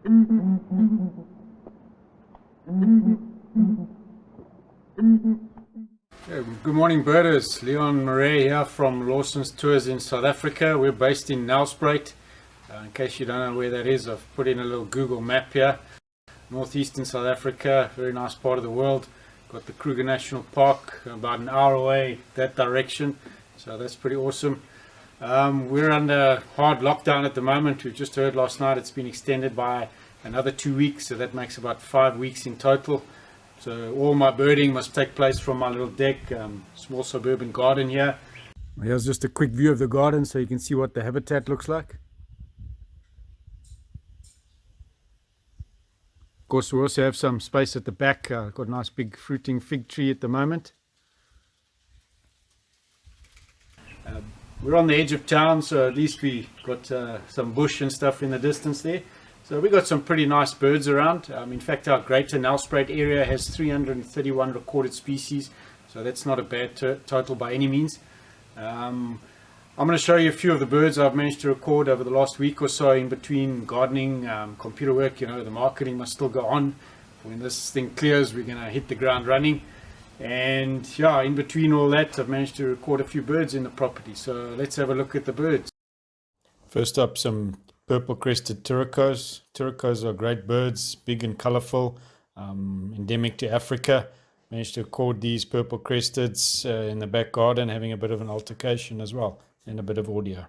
Good morning, birders. Marais here from Lawson's Tours in South Africa. We're based in Nelspruit. In case you don't know where that is, I've put in a little Google map here. Northeastern South Africa, very nice part of the world. Got the Kruger National Park about an hour away that direction, so that's pretty awesome. We're under hard lockdown at the moment. We've just heard last night it's been extended by another 2 weeks, so that makes about 5 weeks in total. So all my birding must take place from my little deck, small suburban garden here. Here's just a quick view of the garden so you can see what the habitat looks like. Of course, we also have some space at the back. Got a nice big fruiting fig tree at the moment. We're on the edge of town, so at least we got some bush and stuff in the distance there. So we got some pretty nice birds around. In fact, our greater Nelspruit area has 331 recorded species, so that's not a bad total by any means. I'm going to show you a few of the birds I've managed to record over the last week or so in between gardening, computer work. You know, the marketing must still go on. When this thing clears, we're going to hit the ground running. And yeah, in between all that, I've managed to record a few birds in the property. So let's have a look at the birds. First up, some purple-crested turcos. Turcos are great birds, big and colorful, endemic to Africa. Managed to record these purple-cresteds in the back garden, having a bit of an altercation as well, and a bit of audio.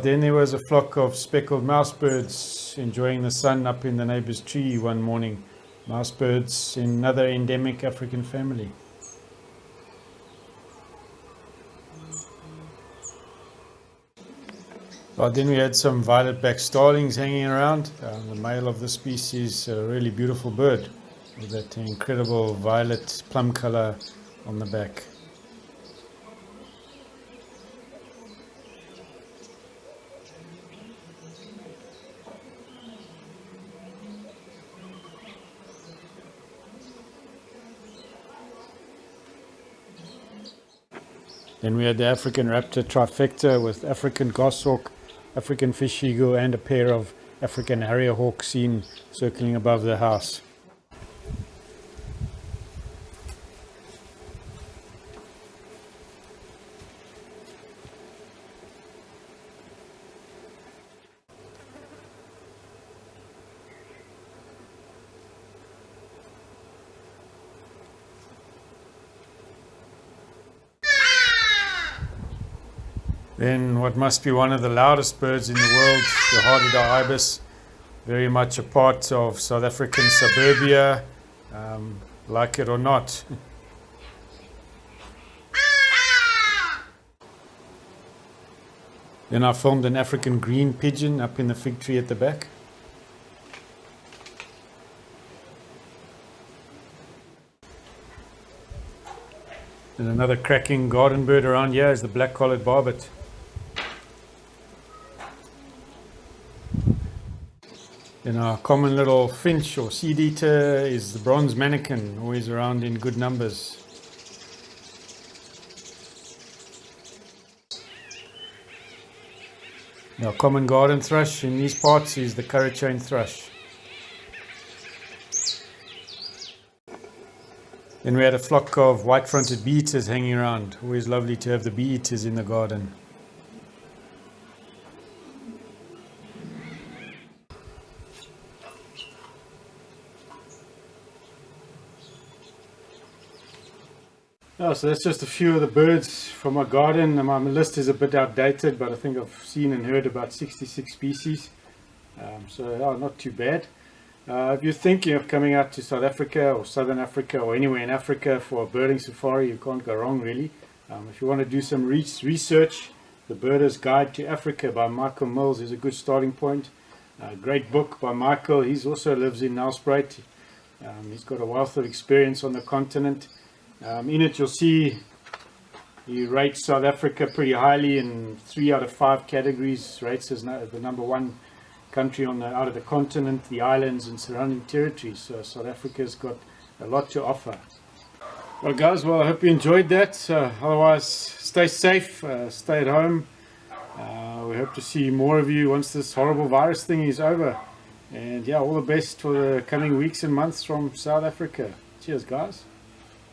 Then there was a flock of speckled mouse birds enjoying the sun up in the neighbor's tree one morning. Mouse birds in another endemic African family. Then we had some violet-backed starlings hanging around. The male of the species, a really beautiful bird with that incredible violet plum color on the back. Then we had the African raptor trifecta with African goshawk, African fish eagle, and a pair of African harrier hawks seen circling above the house. Then what must be one of the loudest birds in the world, the Harded ibis, very much a part of South African suburbia, like it or not. Then I filmed an African green pigeon up in the fig tree at the back. And another cracking garden bird around here is the black-collared barbet. Then our common little finch or seed eater is the bronze mannequin, always around in good numbers. Our common garden thrush in these parts is the curry-chain thrush. Then we had a flock of white-fronted bee-eaters hanging around. Always lovely to have the bee-eaters in the garden. So that's just a few of the birds from my garden. My list is a bit outdated, but I think I've seen and heard about 66 species. So not too bad. If you're thinking of coming out to South Africa or Southern Africa or anywhere in Africa for a birding safari, you can't go wrong really. If you want to do some research, The Birder's Guide to Africa by Michael Mills is a good starting point. Great book by Michael. He also lives in Nelspruit. He's got a wealth of experience on the continent. In it you'll see He rates South Africa pretty highly in 3 out of 5 categories, rates as the number 1 country out of the continent, the islands and surrounding territories. So South Africa's got a lot to offer. Well guys, I hope you enjoyed that. Otherwise, stay safe, stay at home. We hope to see more of you once this horrible virus thing is over. And yeah, all the best for the coming weeks and months from South Africa. Cheers guys.